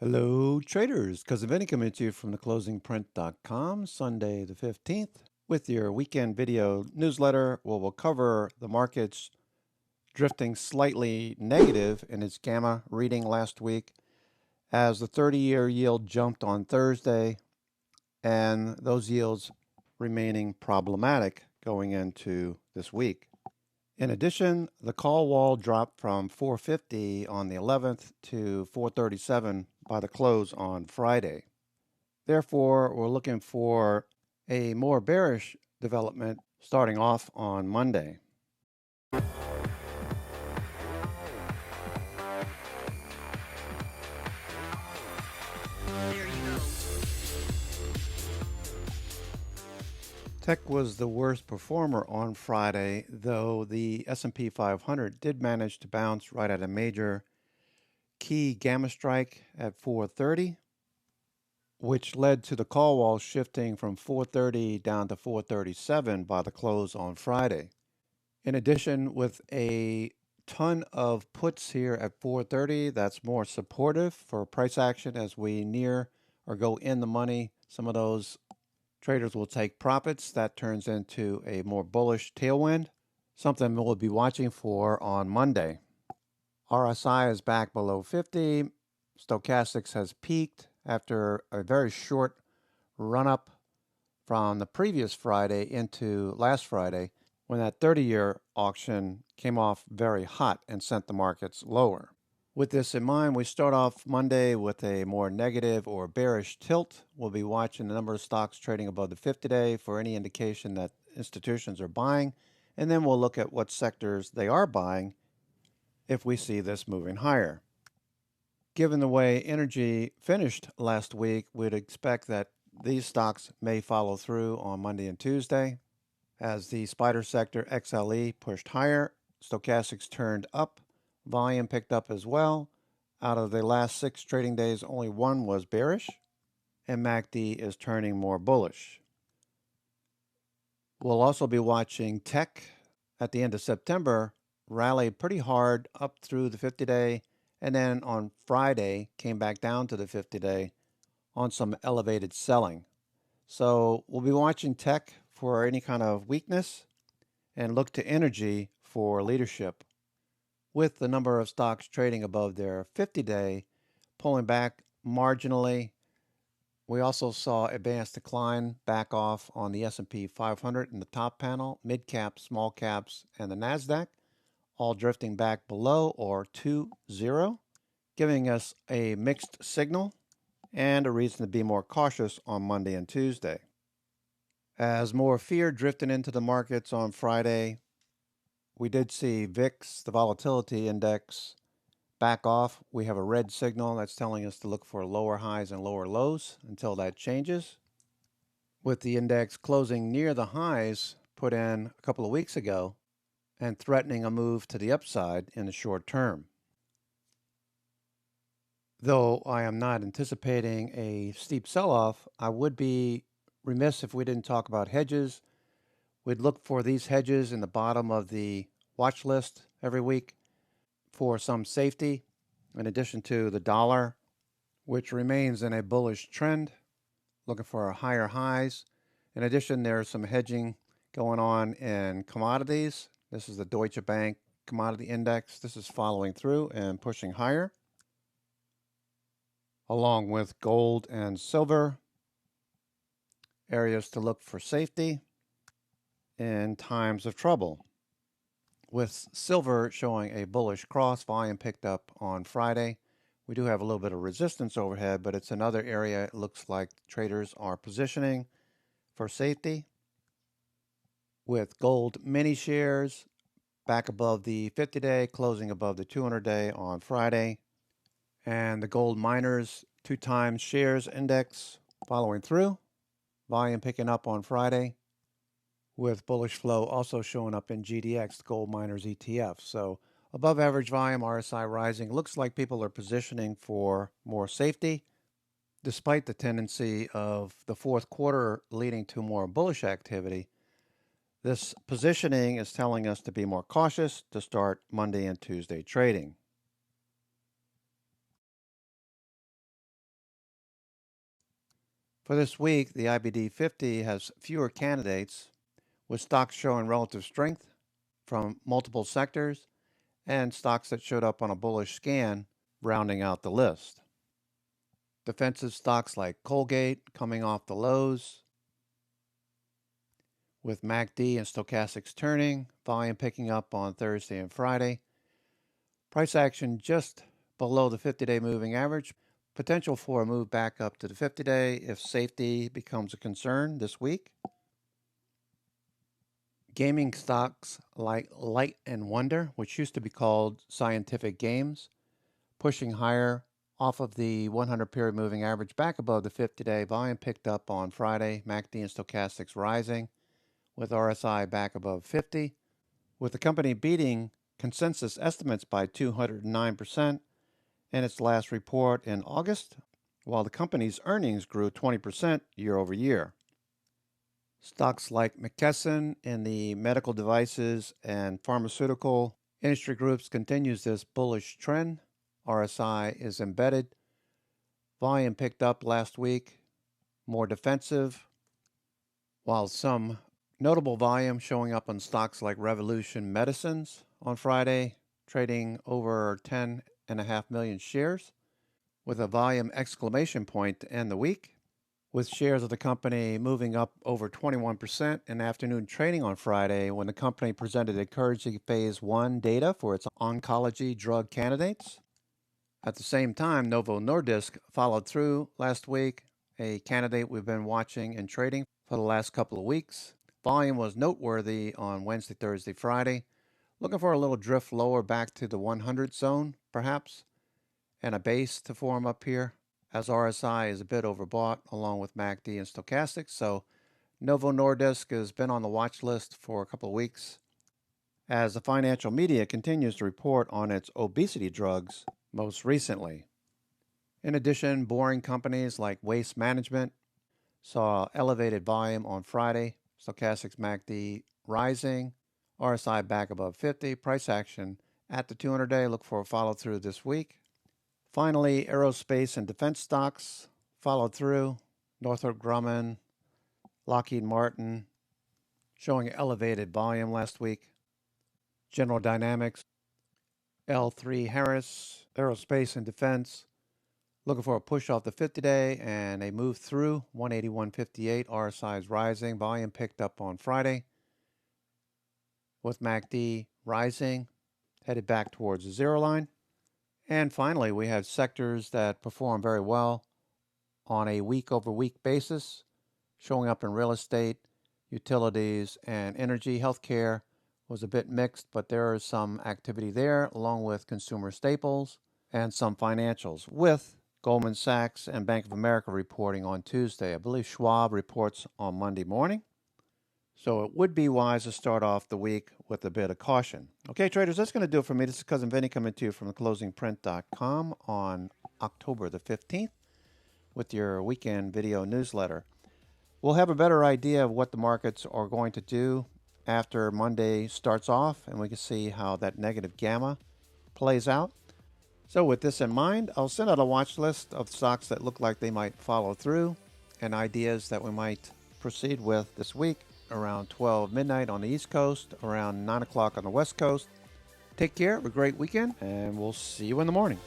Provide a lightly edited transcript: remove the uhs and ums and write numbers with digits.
Hello, traders. Cousin Vinny coming to you from theclosingprint.com, Sunday the 15th, with your weekend video newsletter where we'll cover the markets drifting slightly negative in its gamma reading last week as the 30-year yield jumped on Thursday and those yields remaining problematic going into this week. In addition, the call wall dropped from 450 on the 11th to 437 by the close on Friday. Therefore, we're looking for a more bearish development starting off on Monday. There you go. Tech was the worst performer on Friday, though the S&P 500 did manage to bounce right at a major key gamma strike at 430, which led to the call wall shifting from 430 down to 437 by the close on Friday. In addition, with a ton of puts here at 430, that's more supportive for price action as we near or go in the money. Some of those traders will take profits. That turns into a more bullish tailwind, something we'll be watching for on Monday. RSI is back below 50. Stochastics has peaked after a very short run up from the previous Friday into last Friday when that 30-year auction came off very hot and sent the markets lower. With this in mind, we start off Monday with a more negative or bearish tilt. We'll be watching the number of stocks trading above the 50-day for any indication that institutions are buying, and then we'll look at what sectors they are buying if we see this moving higher. Given the way energy finished last week, we'd expect that these stocks may follow through on Monday and Tuesday. As the spider sector XLE pushed higher, stochastics turned up, volume picked up as well. Out of the last 6 trading days, only one was bearish, and MACD is turning more bullish. We'll also be watching tech at the end of September rallied pretty hard up through the 50-day, and then on Friday came back down to the 50-day on some elevated selling. So we'll be watching tech for any kind of weakness and look to energy for leadership. With the number of stocks trading above their 50-day pulling back marginally, we also saw advanced decline back off on the S&P 500 in the top panel, mid caps, small caps, and the NASDAQ, all drifting back below or to zero, giving us a mixed signal and a reason to be more cautious on Monday and Tuesday. As more fear drifted into the markets on Friday, we did see VIX, the volatility index, back off. We have a red signal that's telling us to look for lower highs and lower lows until that changes. With the index closing near the highs put in a couple of weeks ago and threatening a move to the upside in the short term. Though I am not anticipating a steep sell-off, I would be remiss if we didn't talk about hedges. We'd look for these hedges in the bottom of the watch list every week for some safety, in addition to the dollar, which remains in a bullish trend, looking for higher highs. In addition, there's some hedging going on in commodities. This is the Deutsche Bank Commodity Index. This is following through and pushing higher, along with gold and silver. Areas to look for safety in times of trouble. With silver showing a bullish cross, volume picked up on Friday. We do have a little bit of resistance overhead, but it's another area it looks like traders are positioning for safety. With gold mini shares back above the 50-day, closing above the 200-day on Friday. And the gold miners 2x shares index following through. Volume picking up on Friday, with bullish flow also showing up in GDX, the Gold Miners ETF. So above average volume, RSI rising. Looks like people are positioning for more safety, despite the tendency of the fourth quarter leading to more bullish activity. This positioning is telling us to be more cautious to start Monday and Tuesday trading. For this week, the IBD 50 has fewer candidates, with stocks showing relative strength from multiple sectors and stocks that showed up on a bullish scan rounding out the list. Defensive stocks like Colgate coming off the lows, with MACD and stochastics turning, volume picking up on Thursday and Friday. Price action just below the 50-day moving average. Potential for a move back up to the 50-day if safety becomes a concern this week. Gaming stocks like Light & Wonder, which used to be called Scientific Games, pushing higher off of the 100-period moving average back above the 50-day. Volume picked up on Friday. MACD and stochastics rising, with RSI back above 50, with the company beating consensus estimates by 209% in its last report in August, while the company's earnings grew 20% year over year. Stocks like McKesson in the medical devices and pharmaceutical industry groups continues this bullish trend. RSI is embedded. Volume picked up last week, more defensive, while some notable volume showing up on stocks like Revolution Medicines on Friday, trading over 10.5 million shares, with a volume exclamation point to end the week, with shares of the company moving up over 21% in afternoon trading on Friday when the company presented encouraging phase 1 data for its oncology drug candidates. At the same time, Novo Nordisk followed through last week, a candidate we've been watching and trading for the last couple of weeks. Volume was noteworthy on Wednesday, Thursday, Friday. Looking for a little drift lower back to the 100 zone, perhaps, and a base to form up here, as RSI is a bit overbought along with MACD and stochastics. So Novo Nordisk has been on the watch list for a couple of weeks as the financial media continues to report on its obesity drugs most recently. In addition, boring companies like Waste Management saw elevated volume on Friday. Stochastics MACD rising, RSI back above 50, price action at the 200-day. Look for a follow-through this week. Finally, aerospace and defense stocks followed through. Northrop Grumman, Lockheed Martin showing elevated volume last week. General Dynamics, L3 Harris, aerospace and defense, looking for a push off the 50-day and a move through 181.58. RSI is rising. Volume picked up on Friday with MACD rising, headed back towards the zero line. And finally, we have sectors that perform very well on a week-over-week basis, showing up in real estate, utilities, and energy. Healthcare was a bit mixed, but there is some activity there, along with consumer staples and some financials, with Goldman Sachs and Bank of America reporting on Tuesday. I believe Schwab reports on Monday morning. So it would be wise to start off the week with a bit of caution. Okay, traders, that's going to do it for me. This is Cousin Vinny coming to you from theclosingprint.com on October the 15th with your weekend video newsletter. We'll have a better idea of what the markets are going to do after Monday starts off, and we can see how that negative gamma plays out. So with this in mind, I'll send out a watch list of stocks that look like they might follow through and ideas that we might proceed with this week around 12 midnight on the East Coast, around 9 o'clock on the West Coast. Take care, have a great weekend, and we'll see you in the morning.